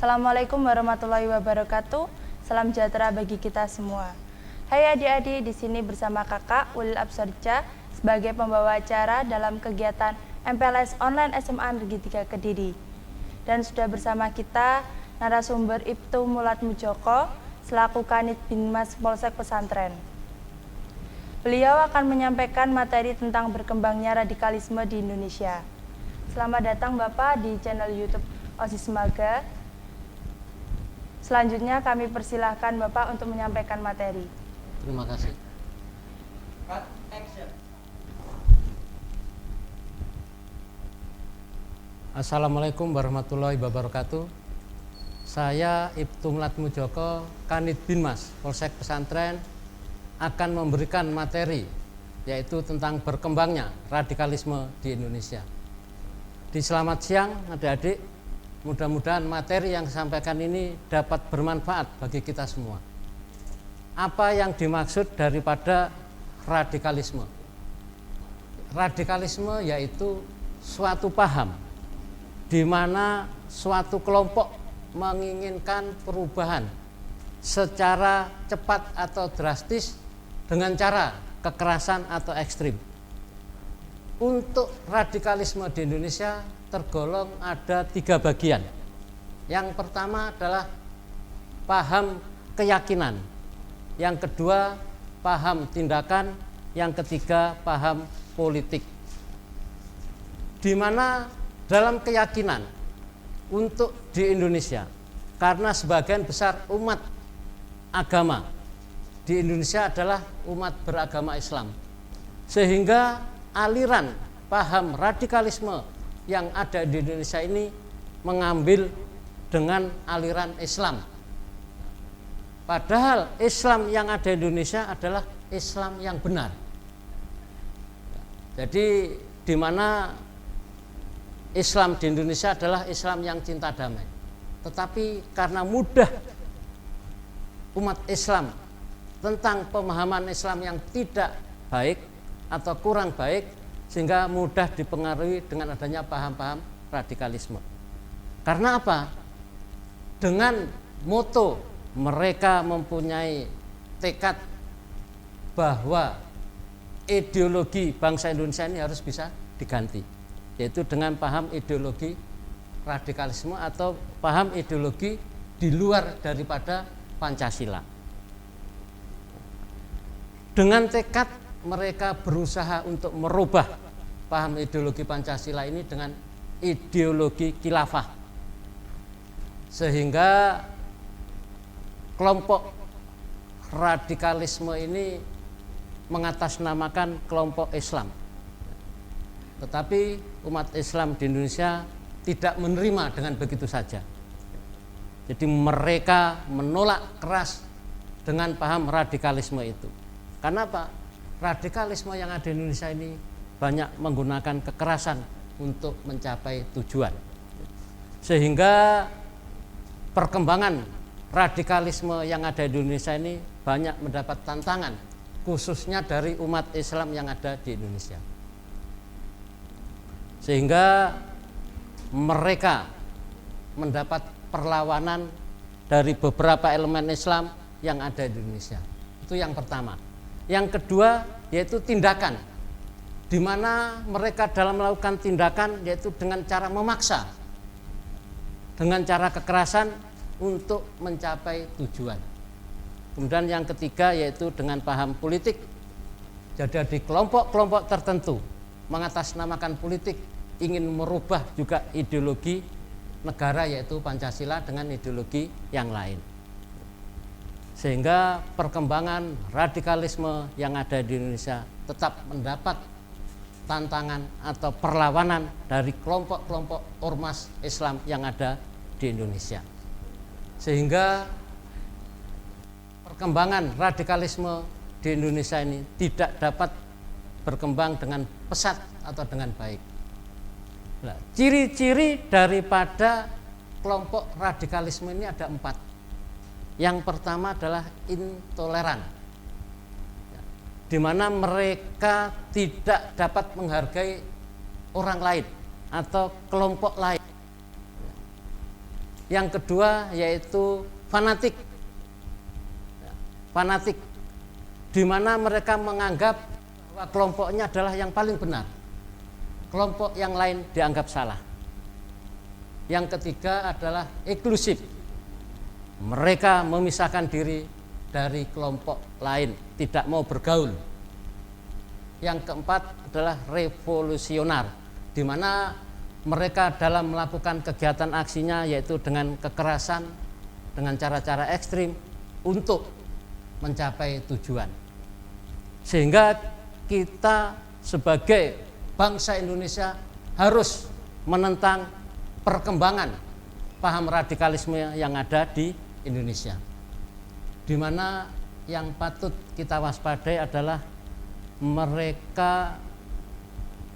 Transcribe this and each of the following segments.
Assalamualaikum warahmatullahi wabarakatuh. Salam sejahtera bagi kita semua. Hai adik-adik, di sini bersama kakak Ulil Absarja sebagai pembawa acara dalam kegiatan MPLS Online SMA Negeri 3 Kediri. Dan sudah bersama kita narasumber Ibtu Mulat Mujoko selaku Kanit Binmas Polsek Pesantren. Beliau akan menyampaikan materi tentang berkembangnya radikalisme di Indonesia. Selamat datang Bapak di channel YouTube OSIS Maga. Selanjutnya kami persilahkan Bapak untuk menyampaikan materi. Terima kasih. Assalamualaikum warahmatullahi wabarakatuh. Saya Ibtu Mulat Mujoko, Kanit Binmas Polsek Pesantren, akan memberikan materi yaitu tentang berkembangnya radikalisme di Indonesia. Di selamat siang adik-adik. Mudah-mudahan materi yang disampaikan ini dapat bermanfaat bagi kita semua. Apa yang dimaksud daripada radikalisme? Radikalisme yaitu suatu paham di mana suatu kelompok menginginkan perubahan secara cepat atau drastis dengan cara kekerasan atau ekstrim. Untuk radikalisme di Indonesia tergolong ada 3 bagian. Yang pertama adalah paham keyakinan, yang kedua paham tindakan, yang ketiga paham politik. Di mana dalam keyakinan untuk di Indonesia, karena sebagian besar umat agama di Indonesia adalah umat beragama Islam, sehingga aliran paham radikalisme yang ada di Indonesia ini mengambil dengan aliran Islam. Padahal Islam yang ada di Indonesia adalah Islam yang benar. Jadi di mana Islam di Indonesia adalah Islam yang cinta damai. Tetapi karena mudah umat Islam tentang pemahaman Islam yang tidak baik atau kurang baik, sehingga mudah dipengaruhi dengan adanya paham-paham radikalisme. Karena apa? Dengan moto mereka mempunyai tekad bahwa ideologi bangsa Indonesia ini harus bisa diganti, yaitu dengan paham ideologi radikalisme atau paham ideologi di luar daripada Pancasila. Dengan tekad mereka berusaha untuk merubah paham ideologi Pancasila ini dengan ideologi khilafah, sehingga kelompok radikalisme ini mengatasnamakan kelompok Islam. Tetapi umat Islam di Indonesia tidak menerima dengan begitu saja. Jadi mereka menolak keras dengan paham radikalisme itu. Karena apa? Radikalisme yang ada di Indonesia ini banyak menggunakan kekerasan untuk mencapai tujuan, sehingga perkembangan radikalisme yang ada di Indonesia ini banyak mendapat tantangan, khususnya dari umat Islam yang ada di Indonesia, sehingga mereka mendapat perlawanan dari beberapa elemen Islam yang ada di Indonesia. Itu yang pertama. Yang kedua yaitu tindakan, di mana mereka dalam melakukan tindakan yaitu dengan cara memaksa, dengan cara kekerasan untuk mencapai tujuan. Kemudian yang ketiga yaitu dengan paham politik. Jadi di kelompok-kelompok tertentu mengatasnamakan politik, ingin merubah juga ideologi negara yaitu Pancasila dengan ideologi yang lain. Sehingga perkembangan radikalisme yang ada di Indonesia tetap mendapat tantangan atau perlawanan dari kelompok-kelompok ormas Islam yang ada di Indonesia. Sehingga perkembangan radikalisme di Indonesia ini tidak dapat berkembang dengan pesat atau dengan baik. Nah, ciri-ciri daripada kelompok radikalisme ini ada 4. Yang pertama adalah intoleran, di mana mereka tidak dapat menghargai orang lain atau kelompok lain. Yang kedua yaitu fanatik. Fanatik di mana mereka menganggap bahwa kelompoknya adalah yang paling benar. Kelompok yang lain dianggap salah. Yang ketiga adalah eksklusif. Mereka memisahkan diri dari kelompok lain, tidak mau bergaul. Yang keempat adalah revolusioner, di mana mereka dalam melakukan kegiatan aksinya yaitu dengan kekerasan, dengan cara-cara ekstrim untuk mencapai tujuan. Sehingga kita sebagai bangsa Indonesia harus menentang perkembangan paham radikalisme yang ada di Indonesia, di mana yang patut kita waspadai adalah mereka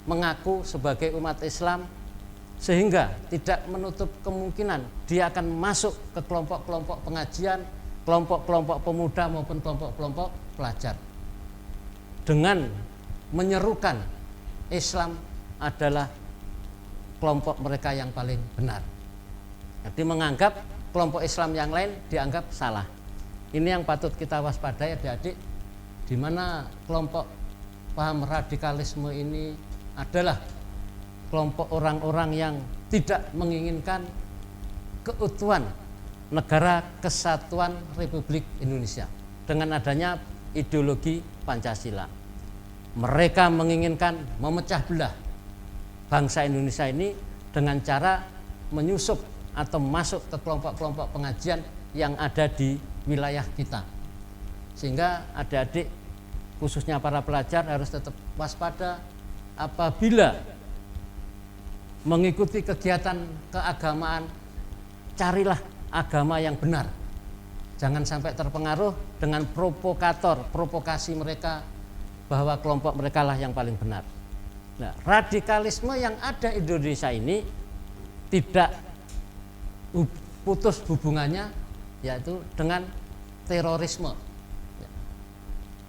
mengaku sebagai umat Islam sehingga tidak menutup kemungkinan dia akan masuk ke kelompok-kelompok pengajian, kelompok-kelompok pemuda maupun kelompok-kelompok pelajar dengan menyerukan Islam adalah kelompok mereka yang paling benar. Jadi menganggap kelompok Islam yang lain dianggap salah. Ini yang patut kita waspadai adik-adik, di mana kelompok paham radikalisme ini adalah kelompok orang-orang yang tidak menginginkan keutuhan negara kesatuan Republik Indonesia dengan adanya ideologi Pancasila. Mereka menginginkan memecah belah bangsa Indonesia ini dengan cara menyusup atau masuk ke kelompok-kelompok pengajian yang ada di wilayah kita. Sehingga adik-adik khususnya para pelajar harus tetap waspada apabila mengikuti kegiatan keagamaan, carilah agama yang benar. Jangan sampai terpengaruh dengan provokasi mereka bahwa kelompok mereka lah yang paling benar. Nah, radikalisme yang ada di Indonesia ini tidak putus hubungannya yaitu dengan terorisme.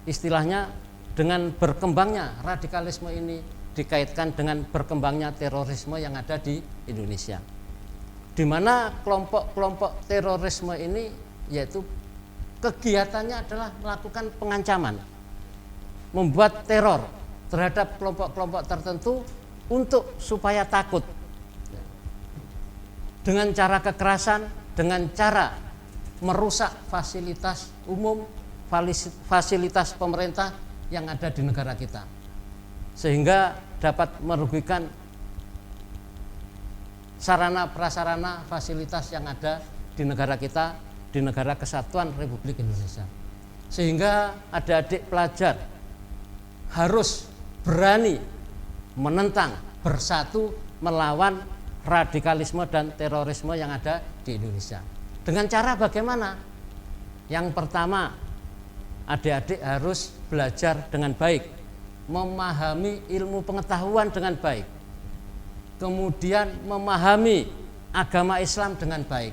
Istilahnya dengan berkembangnya radikalisme ini dikaitkan dengan berkembangnya terorisme yang ada di Indonesia, di mana kelompok-kelompok terorisme ini yaitu kegiatannya adalah melakukan pengancaman, membuat teror terhadap kelompok-kelompok tertentu untuk supaya takut dengan cara kekerasan, dengan cara merusak fasilitas umum, fasilitas pemerintah yang ada di negara kita, sehingga dapat merugikan sarana prasarana fasilitas yang ada di negara kita, di negara kesatuan Republik Indonesia. Sehingga adik-adik pelajar harus berani menentang, bersatu melawan radikalisme dan terorisme yang ada di Indonesia. Dengan cara bagaimana? Yang pertama, adik-adik harus belajar dengan baik, memahami ilmu pengetahuan dengan baik, kemudian memahami agama Islam dengan baik,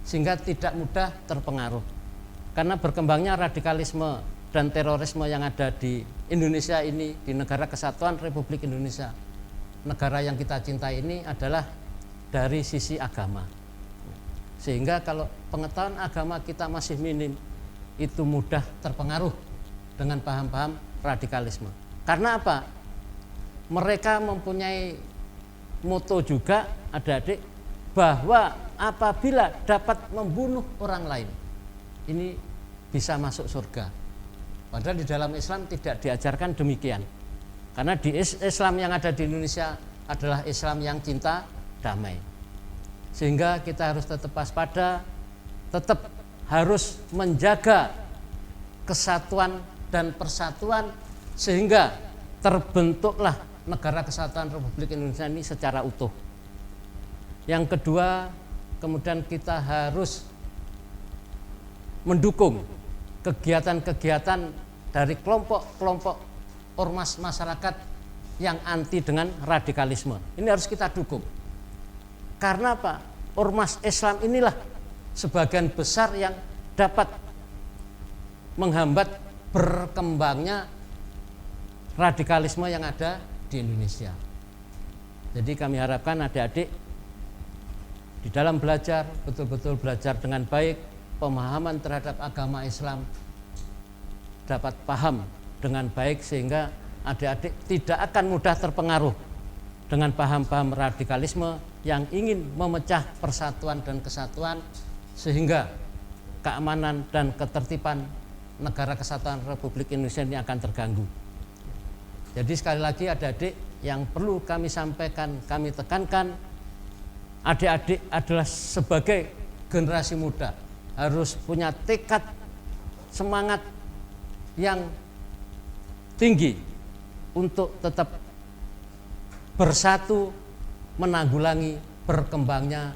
sehingga tidak mudah terpengaruh. Karena berkembangnya radikalisme dan terorisme yang ada di Indonesia ini, di negara kesatuan Republik Indonesia, negara yang kita cintai ini adalah dari sisi agama. Sehingga kalau pengetahuan agama kita masih minim, itu mudah terpengaruh dengan paham-paham radikalisme. Karena apa? Mereka mempunyai moto juga, adik-adik, bahwa apabila dapat membunuh orang lain, ini bisa masuk surga. Padahal di dalam Islam tidak diajarkan demikian. Karena di Islam yang ada di Indonesia adalah Islam yang cinta damai. Sehingga kita harus tetap waspada, tetap harus menjaga kesatuan dan persatuan sehingga terbentuklah negara kesatuan Republik Indonesia ini secara utuh. Yang kedua, kemudian kita harus mendukung kegiatan-kegiatan dari kelompok-kelompok ormas masyarakat yang anti dengan radikalisme. Ini harus kita dukung. Karena apa? Ormas Islam inilah sebagian besar yang dapat menghambat berkembangnya radikalisme yang ada di Indonesia. Jadi kami harapkan adik-adik di dalam belajar betul-betul belajar dengan baik, pemahaman terhadap agama Islam dapat paham dengan baik sehingga adik-adik tidak akan mudah terpengaruh dengan paham-paham radikalisme yang ingin memecah persatuan dan kesatuan sehingga keamanan dan ketertiban negara kesatuan Republik Indonesia ini akan terganggu. Jadi sekali lagi adik-adik yang perlu kami sampaikan, kami tekankan, adik-adik adalah sebagai generasi muda harus punya tekad, semangat yang tinggi untuk tetap bersatu menanggulangi berkembangnya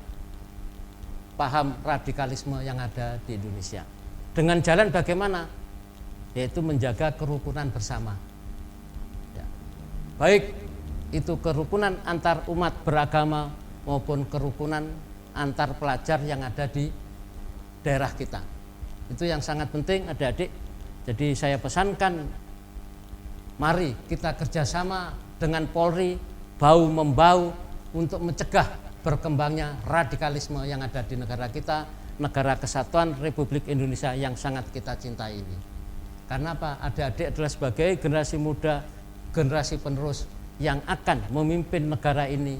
paham radikalisme yang ada di Indonesia. Dengan jalan bagaimana? Yaitu menjaga kerukunan bersama. Ya. Baik itu kerukunan antar umat beragama maupun kerukunan antar pelajar yang ada di daerah kita. Itu yang sangat penting adik-adik. Jadi saya pesankan, mari kita kerjasama dengan Polri bahu-membahu untuk mencegah berkembangnya radikalisme yang ada di negara kita, negara kesatuan Republik Indonesia yang sangat kita cintai ini. Karena apa? Adik-adik adalah sebagai generasi muda, generasi penerus yang akan memimpin negara ini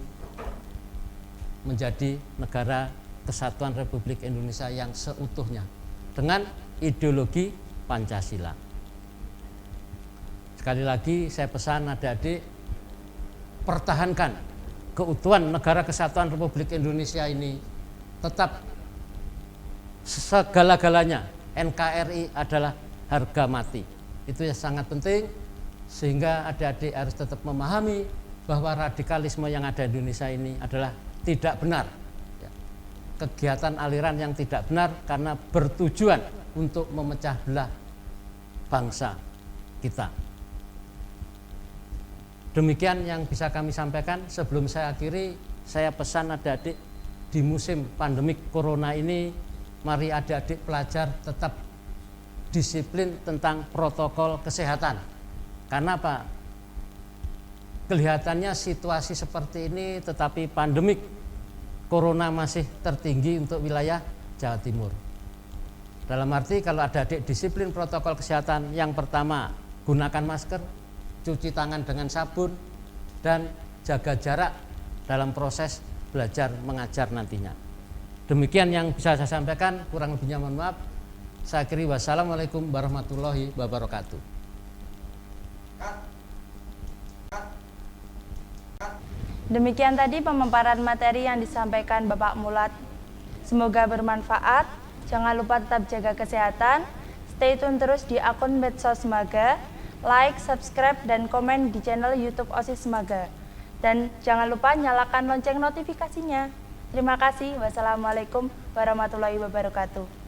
menjadi negara kesatuan Republik Indonesia yang seutuhnya dengan ideologi Pancasila. Sekali lagi saya pesan adik-adik, pertahankan keutuhan negara kesatuan Republik Indonesia ini, tetap segala-galanya NKRI adalah harga mati. Itu yang sangat penting sehingga adik-adik harus tetap memahami bahwa radikalisme yang ada di Indonesia ini adalah tidak benar. Kegiatan aliran yang tidak benar karena bertujuan untuk memecah belah bangsa kita. Demikian yang bisa kami sampaikan. Sebelum saya akhiri, saya pesan adik-adik di musim pandemik corona ini, mari adik-adik pelajar tetap disiplin tentang protokol kesehatan. Karena apa? Kelihatannya situasi seperti ini tetapi pandemik corona masih tertinggi untuk wilayah Jawa Timur. Dalam arti kalau adik-adik disiplin protokol kesehatan, yang pertama gunakan masker, cuci tangan dengan sabun, dan jaga jarak dalam proses belajar mengajar nantinya. Demikian yang bisa saya sampaikan, kurang lebihnya mohon maaf. Saya akhiri, wassalamualaikum warahmatullahi wabarakatuh. Demikian tadi pemaparan materi yang disampaikan Bapak Mulat. Semoga bermanfaat. Jangan lupa tetap jaga kesehatan. Stay tune terus di akun medsos Semaga. Like, subscribe, dan komen di channel YouTube OSIS Semaga. Dan jangan lupa nyalakan lonceng notifikasinya. Terima kasih. Wassalamualaikum warahmatullahi wabarakatuh.